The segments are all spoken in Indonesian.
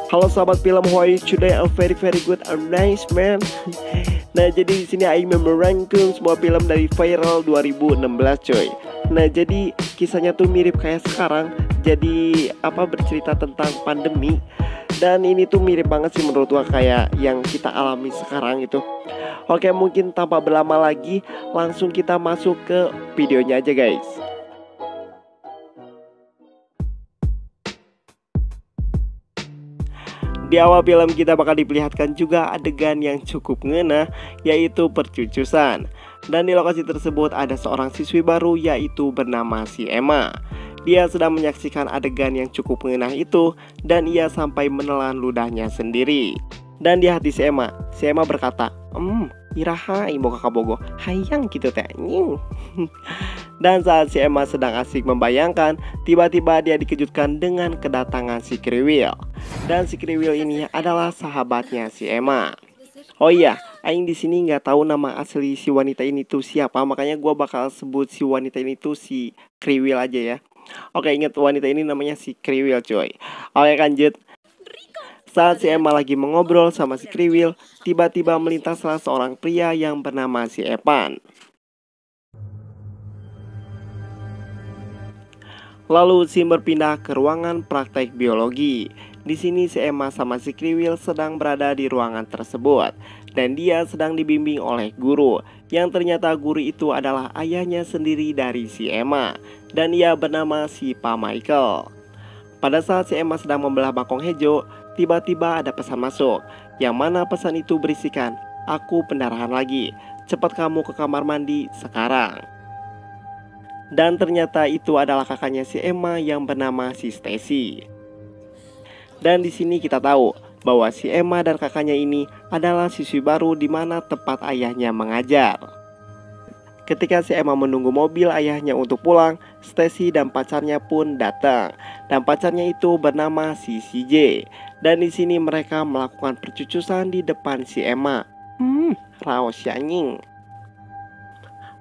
Halo sahabat film, how are you today? I'm very good and nice man. Nah, jadi di sini Aing merangkum semua film dari viral 2016 coy. Nah, jadi kisahnya tuh mirip kayak sekarang. Jadi bercerita tentang pandemi. Dan ini tuh mirip banget sih menurut gua kayak yang kita alami sekarang itu. Oke, mungkin tanpa berlama lagi langsung kita masuk ke videonya aja guys. Di awal film kita bakal diperlihatkan juga adegan yang cukup ngena, yaitu percucusan. Dan di lokasi tersebut ada seorang siswi baru yaitu bernama si Emma. Dia sedang menyaksikan adegan yang cukup ngena itu dan ia sampai menelan ludahnya sendiri. Dan di hati si Emma berkata, iraha ibu kakak bogo, hayang gitu teh. Dan saat si Emma sedang asik membayangkan, tiba-tiba dia dikejutkan dengan kedatangan si Kriwil. Dan si Kriwil ini adalah sahabatnya si Emma. Oh iya, Aing di sini nggak tahu nama asli si wanita ini tuh siapa, makanya gue bakal sebut si wanita ini tuh si Kriwil aja ya. Oke, ingat wanita ini namanya si Kriwil coy. Oke, lanjut. Saat si Emma lagi mengobrol sama si Kriwil, tiba-tiba melintaslah seorang pria yang bernama si Epan. Lalu scene berpindah ke ruangan praktek biologi. Di sini si Emma sama si Kriwil sedang berada di ruangan tersebut dan dia sedang dibimbing oleh guru, yang ternyata guru itu adalah ayahnya sendiri dari si Emma dan ia bernama si Pak Michael. Pada saat si Emma sedang membelah bangkong hijau, tiba-tiba ada pesan masuk, yang mana pesan itu berisikan, "Aku pendarahan lagi, cepat kamu ke kamar mandi sekarang." Dan ternyata itu adalah kakaknya si Emma yang bernama si Stacy. Dan di sini kita tahu bahwa si Emma dan kakaknya ini adalah siswi baru di mana tempat ayahnya mengajar. Ketika si Emma menunggu mobil ayahnya untuk pulang, Stacy dan pacarnya pun datang. Dan pacarnya itu bernama si CJ. Dan di sini mereka melakukan percucusan di depan si Emma. Raos anjing.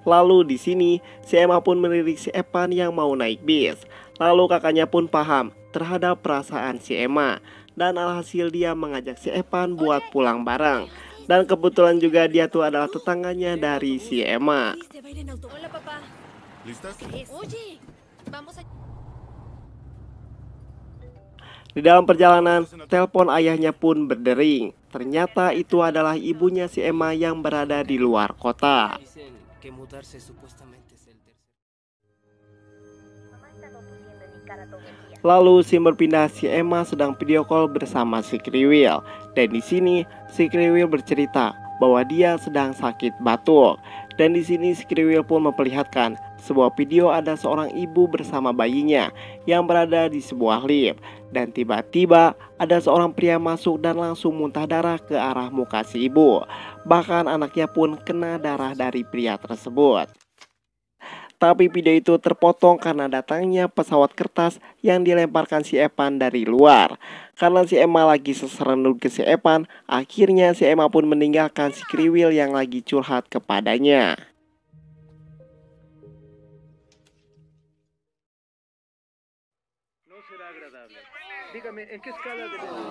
Lalu di sini si Emma pun melirik si Epan yang mau naik bis. Lalu kakaknya pun paham terhadap perasaan si Emma dan alhasil dia mengajak si Epan buat pulang bareng. Dan kebetulan juga dia tuh adalah tetangganya dari si Emma. Di dalam perjalanan, telepon ayahnya pun berdering. Ternyata itu adalah ibunya si Emma yang berada di luar kota. Lalu scene berpindah, si Emma sedang video call bersama si Kriwil. Dan di sini si Kriwil bercerita bahwa dia sedang sakit batuk. Dan di sini si Kriwil pun memperlihatkan sebuah video ada seorang ibu bersama bayinya yang berada di sebuah lift. Dan tiba-tiba ada seorang pria masuk dan langsung muntah darah ke arah muka si ibu. Bahkan anaknya pun kena darah dari pria tersebut. Tapi video itu terpotong karena datangnya pesawat kertas yang dilemparkan si Epan dari luar. Karena si Emma lagi seserenut ke si Epan, akhirnya si Emma pun meninggalkan si Kriwil yang lagi curhat kepadanya.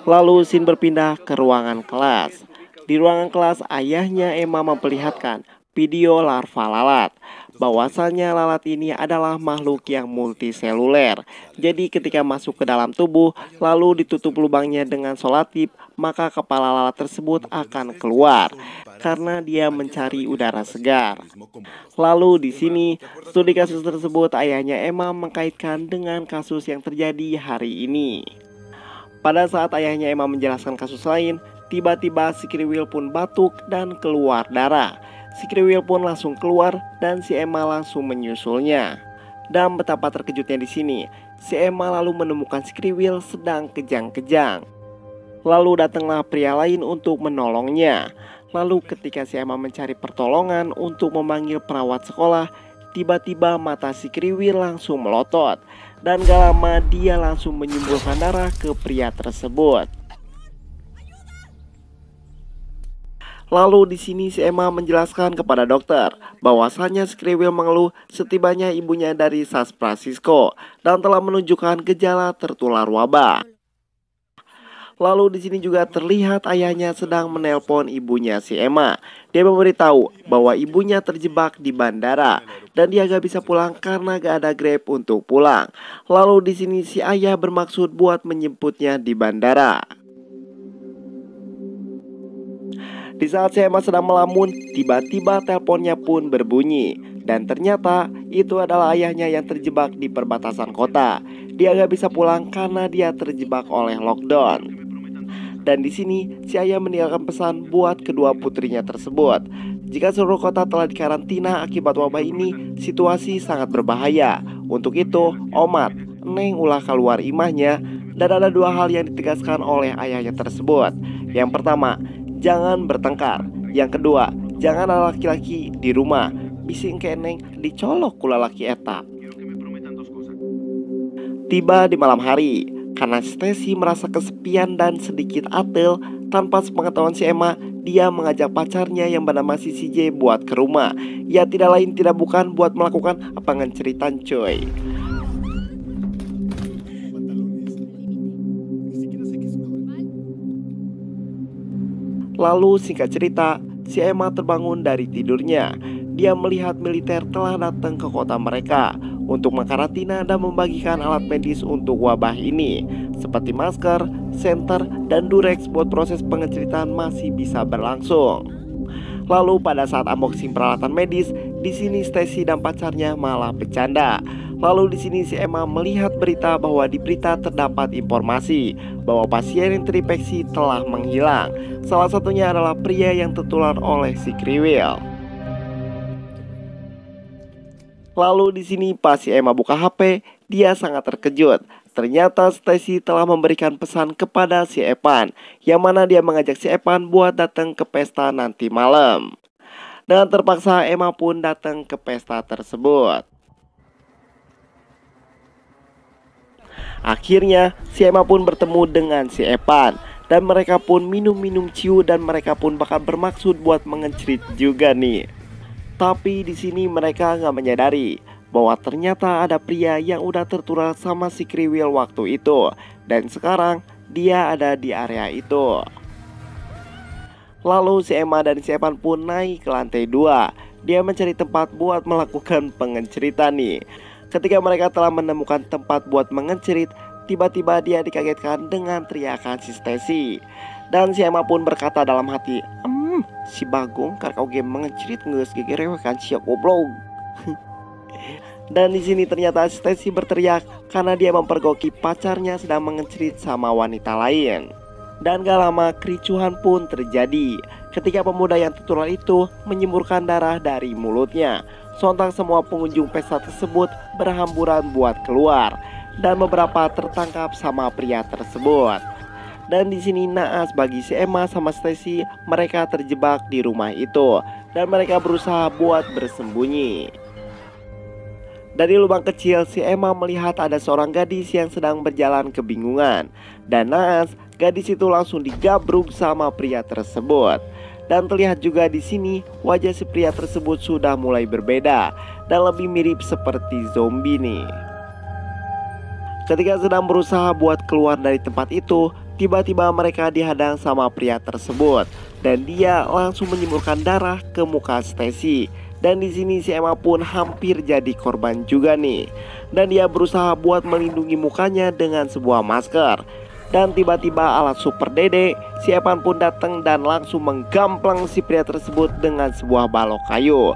Lalu scene berpindah ke ruangan kelas. Di ruangan kelas ayahnya Emma memperlihatkan video larva lalat. Bahwasannya lalat ini adalah makhluk yang multiseluler. Jadi ketika masuk ke dalam tubuh lalu ditutup lubangnya dengan selotip, maka kepala lalat tersebut akan keluar karena dia mencari udara segar. Lalu di sini studi kasus tersebut ayahnya Emma mengkaitkan dengan kasus yang terjadi hari ini. Pada saat ayahnya Emma menjelaskan kasus lain, tiba-tiba si Kriwil pun batuk dan keluar darah. Si Kriwil pun langsung keluar dan si Emma langsung menyusulnya. Dan betapa terkejutnya di sini, si Emma lalu menemukan si Kriwil sedang kejang-kejang. Lalu datanglah pria lain untuk menolongnya. Lalu ketika si Emma mencari pertolongan untuk memanggil perawat sekolah, tiba-tiba mata si Kriwil langsung melotot. Dan gak lama dia langsung menyumbulkan darah ke pria tersebut. Lalu di sini si Emma menjelaskan kepada dokter bahwasannya si Kriwil mengeluh setibanya ibunya dari San Francisco dan telah menunjukkan gejala tertular wabah. Lalu di sini juga terlihat ayahnya sedang menelpon ibunya si Emma. Dia memberitahu bahwa ibunya terjebak di bandara dan dia gak bisa pulang karena gak ada Grab untuk pulang. Lalu di sini si ayah bermaksud buat menjemputnya di bandara. Di saat si Emma sedang melamun, tiba-tiba teleponnya pun berbunyi. Dan ternyata itu adalah ayahnya yang terjebak di perbatasan kota. Dia gak bisa pulang karena dia terjebak oleh lockdown. Dan di sini si ayah meninggalkan pesan buat kedua putrinya tersebut. Jika seluruh kota telah dikarantina akibat wabah ini, situasi sangat berbahaya. Untuk itu, Omat, Neng ulah keluar imahnya. Dan ada dua hal yang ditegaskan oleh ayahnya tersebut. Yang pertama, jangan bertengkar. Yang kedua, jangan ada laki-laki di rumah. Bising ke Neng dicolok kula laki eta. Tiba di malam hari, karena Stacy merasa kesepian dan sedikit atel, tanpa sepengetahuan si Emma, dia mengajak pacarnya yang bernama si CJ buat ke rumah. Ya tidak lain tidak bukan buat melakukan pengeceritan coy. Lalu singkat cerita, si Emma terbangun dari tidurnya. Dia melihat militer telah datang ke kota mereka untuk mengkarantina dan membagikan alat medis untuk wabah ini, seperti masker, senter, dan durex buat proses pengeceritaan masih bisa berlangsung. Lalu pada saat unboxing peralatan medis, di sini Stacy dan pacarnya malah bercanda. Lalu di sini si Emma melihat berita bahwa di berita terdapat informasi bahwa pasien yang terinfeksi telah menghilang. Salah satunya adalah pria yang tertular oleh si kriwil. Lalu di sini pas si Emma buka HP, dia sangat terkejut. Ternyata Stacy telah memberikan pesan kepada si Evan, yang mana dia mengajak si Evan buat datang ke pesta nanti malam. Dan terpaksa Emma pun datang ke pesta tersebut. Akhirnya si Emma pun bertemu dengan si Evan, dan mereka pun minum-minum ciu dan mereka pun bakal bermaksud buat mengencerit juga nih. Tapi di sini mereka nggak menyadari bahwa ternyata ada pria yang udah tertular sama si kriwil waktu itu, dan sekarang dia ada di area itu. Lalu si Emma dan si Evan pun naik ke lantai 2. Dia mencari tempat buat melakukan pengenceritan nih. Ketika mereka telah menemukan tempat buat mengencerit, tiba-tiba dia dikagetkan dengan teriakan si Stacy. Dan si Emma pun berkata dalam hati, si Bagong karena kau game mengencerit nges gegerewe kan siap goblok. Dan di sini ternyata Stacy berteriak karena dia mempergoki pacarnya sedang mengencerit sama wanita lain. Dan gak lama kericuhan pun terjadi ketika pemuda yang tertular itu menyemburkan darah dari mulutnya. Sontak semua pengunjung pesta tersebut berhamburan buat keluar, dan beberapa tertangkap sama pria tersebut. Dan di sini naas bagi si Emma sama Stacy, mereka terjebak di rumah itu dan mereka berusaha buat bersembunyi. Dari lubang kecil si Emma melihat ada seorang gadis yang sedang berjalan kebingungan. Dan naas, gadis itu langsung digabruk sama pria tersebut. Dan terlihat juga di sini wajah si pria tersebut sudah mulai berbeda dan lebih mirip seperti zombie nih. Ketika sedang berusaha buat keluar dari tempat itu, tiba-tiba mereka dihadang sama pria tersebut dan dia langsung menyemburkan darah ke muka Stacy. Dan di sini si Emma pun hampir jadi korban juga nih. Dan dia berusaha buat melindungi mukanya dengan sebuah masker. Dan tiba-tiba alat super dede, si Evan pun datang dan langsung menggamplang si pria tersebut dengan sebuah balok kayu.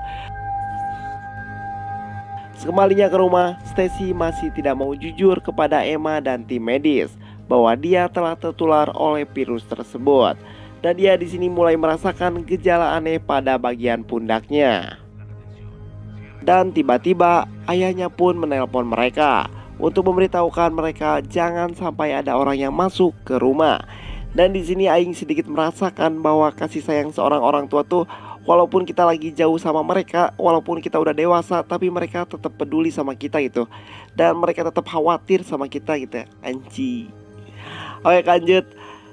Sekembalinya ke rumah, Stacy masih tidak mau jujur kepada Emma dan tim medis bahwa dia telah tertular oleh virus tersebut. Dan dia di sini mulai merasakan gejala aneh pada bagian pundaknya. Dan tiba-tiba ayahnya pun menelpon mereka untuk memberitahukan mereka jangan sampai ada orang yang masuk ke rumah. Dan di sini Aing sedikit merasakan bahwa kasih sayang seorang orang tua tuh, walaupun kita lagi jauh sama mereka, walaupun kita udah dewasa, tapi mereka tetap peduli sama kita gitu. Dan mereka tetap khawatir sama kita gitu. Anji. Oke, lanjut.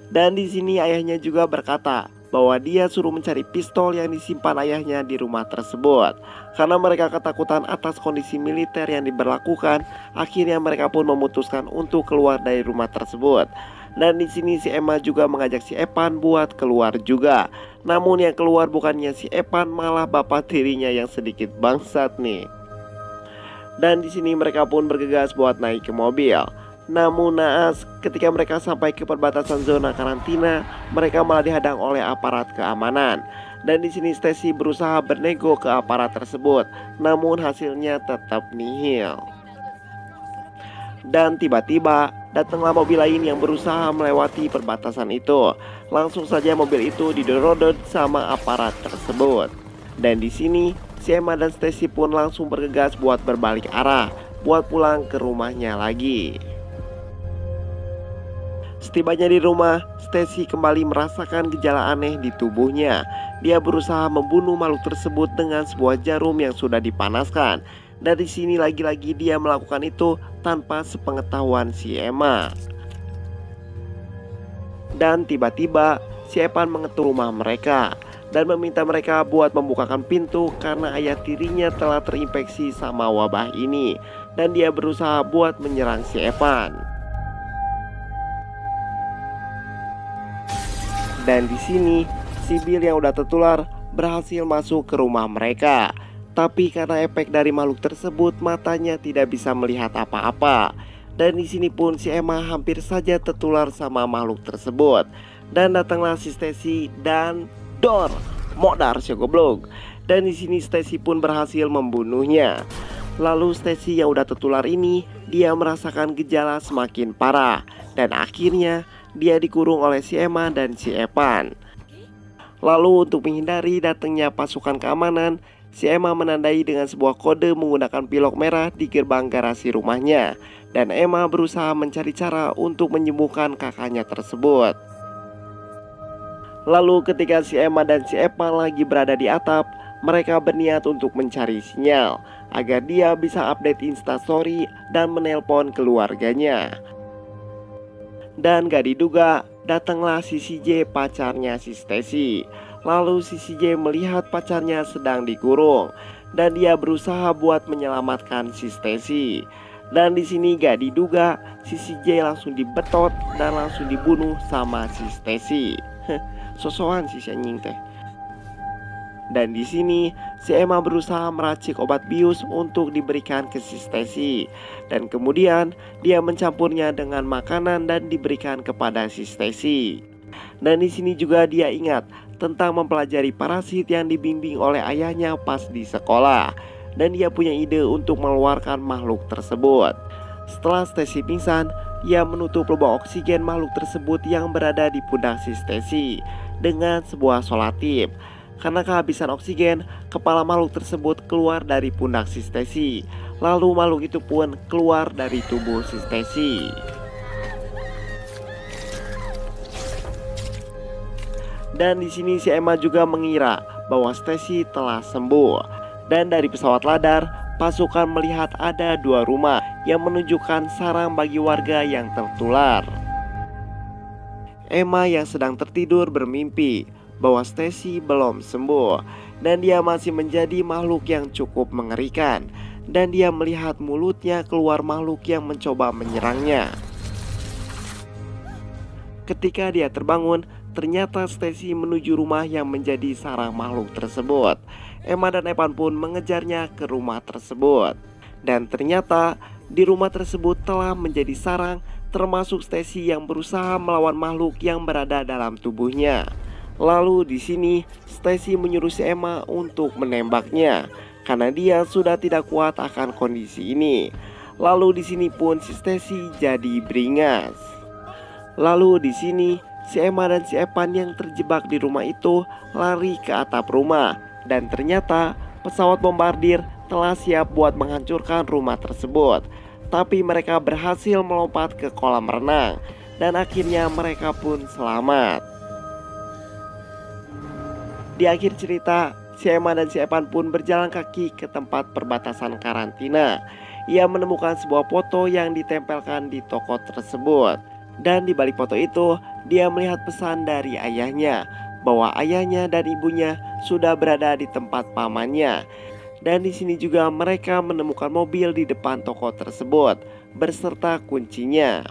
Dan di sini ayahnya juga berkata bahwa dia suruh mencari pistol yang disimpan ayahnya di rumah tersebut. Karena mereka ketakutan atas kondisi militer yang diberlakukan, akhirnya mereka pun memutuskan untuk keluar dari rumah tersebut. Dan di sini si Emma juga mengajak si Evan buat keluar juga. Namun yang keluar bukannya si Evan, malah bapak tirinya yang sedikit bangsat nih. Dan di sini mereka pun bergegas buat naik ke mobil. Namun naas, ketika mereka sampai ke perbatasan zona karantina, mereka malah dihadang oleh aparat keamanan. Dan di sini Stacy berusaha bernego ke aparat tersebut, namun hasilnya tetap nihil. Dan tiba-tiba datanglah mobil lain yang berusaha melewati perbatasan itu. Langsung saja mobil itu didorong sama aparat tersebut. Dan di sini si Emma dan Stacy pun langsung bergegas buat berbalik arah, buat pulang ke rumahnya lagi. Setibanya di rumah, Stacy kembali merasakan gejala aneh di tubuhnya. Dia berusaha membunuh makhluk tersebut dengan sebuah jarum yang sudah dipanaskan. Dari sini lagi-lagi dia melakukan itu tanpa sepengetahuan si Emma. Dan tiba-tiba si Evan mengetuk rumah mereka dan meminta mereka buat membukakan pintu karena ayah tirinya telah terinfeksi sama wabah ini. Dan dia berusaha buat menyerang si Evan. Dan di sini si Bill yang udah tertular berhasil masuk ke rumah mereka. Tapi karena efek dari makhluk tersebut, matanya tidak bisa melihat apa-apa. Dan di sini pun si Emma hampir saja tertular sama makhluk tersebut. Dan datanglah si Stacy dan dor modar si goblok. Dan di sini Stacy pun berhasil membunuhnya. Lalu Stacy yang udah tertular ini, dia merasakan gejala semakin parah. Dan akhirnya dia dikurung oleh si Emma dan si Evan. Lalu untuk menghindari datangnya pasukan keamanan, si Emma menandai dengan sebuah kode menggunakan pilok merah di gerbang garasi rumahnya. Dan Emma berusaha mencari cara untuk menyembuhkan kakaknya tersebut. Lalu ketika si Emma dan si Evan lagi berada di atap, mereka berniat untuk mencari sinyal agar dia bisa update instastory dan menelpon keluarganya. Dan gak diduga datanglah si CJ, pacarnya si Stacy. Lalu si CJ melihat pacarnya sedang dikurung dan dia berusaha buat menyelamatkan si Stacy. Dan di sini gak diduga si CJ langsung dibetot dan langsung dibunuh sama si Stacy. Sosokan si anjing teh. Dan di sini si Emma berusaha meracik obat bius untuk diberikan ke si Stacy. Dan kemudian dia mencampurnya dengan makanan dan diberikan kepada si Stacy. Dan di sini juga dia ingat tentang mempelajari parasit yang dibimbing oleh ayahnya pas di sekolah. Dan dia punya ide untuk mengeluarkan makhluk tersebut. Setelah Stacy pingsan, ia menutup lubang oksigen makhluk tersebut yang berada di pundak si Stacy dengan sebuah solatif. Karena kehabisan oksigen, kepala makhluk tersebut keluar dari pundak si Stacy. Lalu makhluk itu pun keluar dari tubuh si Stacy. Dan di sini si Emma juga mengira bahwa Stacy telah sembuh. Dan dari pesawat radar, pasukan melihat ada dua rumah yang menunjukkan sarang bagi warga yang tertular. Emma yang sedang tertidur bermimpi bahwa Stacy belum sembuh dan dia masih menjadi makhluk yang cukup mengerikan. Dan dia melihat mulutnya keluar makhluk yang mencoba menyerangnya. Ketika dia terbangun, ternyata Stacy menuju rumah yang menjadi sarang makhluk tersebut. Emma dan Evan pun mengejarnya ke rumah tersebut. Dan ternyata di rumah tersebut telah menjadi sarang, termasuk Stacy yang berusaha melawan makhluk yang berada dalam tubuhnya. Lalu di sini Stacy menyuruh si Emma untuk menembaknya karena dia sudah tidak kuat akan kondisi ini. Lalu di sini pun si Stacy jadi beringas. Lalu di sini si Emma dan si Evan yang terjebak di rumah itu lari ke atap rumah dan ternyata pesawat bombardir telah siap buat menghancurkan rumah tersebut. Tapi mereka berhasil melompat ke kolam renang dan akhirnya mereka pun selamat. Di akhir cerita, si Emma dan si Evan pun berjalan kaki ke tempat perbatasan karantina. Ia menemukan sebuah foto yang ditempelkan di toko tersebut. Dan di balik foto itu, dia melihat pesan dari ayahnya bahwa ayahnya dan ibunya sudah berada di tempat pamannya. Dan di sini juga mereka menemukan mobil di depan toko tersebut beserta kuncinya.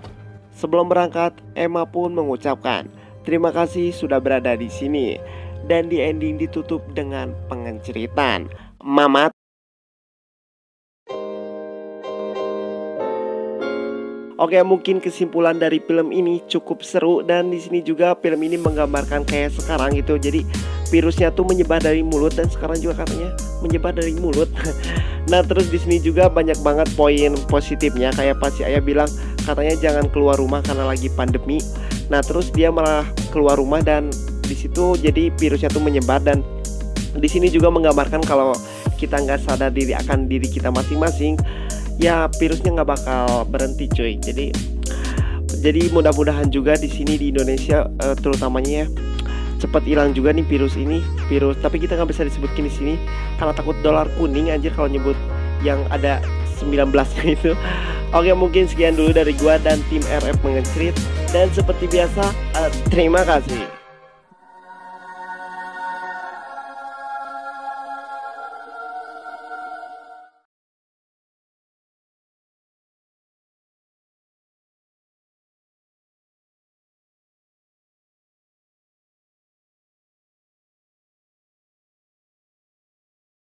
Sebelum berangkat, Emma pun mengucapkan, "Terima kasih sudah berada di sini." Dan di ending ditutup dengan pengenceritan, "Mama." Oke, mungkin kesimpulan dari film ini cukup seru, dan di sini juga film ini menggambarkan kayak sekarang gitu. Jadi virusnya tuh menyebar dari mulut, dan sekarang juga katanya menyebar dari mulut. Nah, terus di sini juga banyak banget poin positifnya, kayak pas si ayah bilang katanya jangan keluar rumah karena lagi pandemi. Nah, terus dia malah keluar rumah dan di situ jadi virusnya tuh menyebar. Dan di sini juga menggambarkan kalau kita nggak sadar diri akan diri kita masing-masing, ya virusnya nggak bakal berhenti cuy. Jadi mudah-mudahan juga di sini di Indonesia terutamanya ya, cepat hilang juga nih virus ini. Tapi kita nggak bisa disebutin di sini karena takut dolar kuning anjir kalau nyebut yang ada 19-nya itu. Oke, mungkin sekian dulu dari gua dan tim RF Mengencerit, dan seperti biasa terima kasih.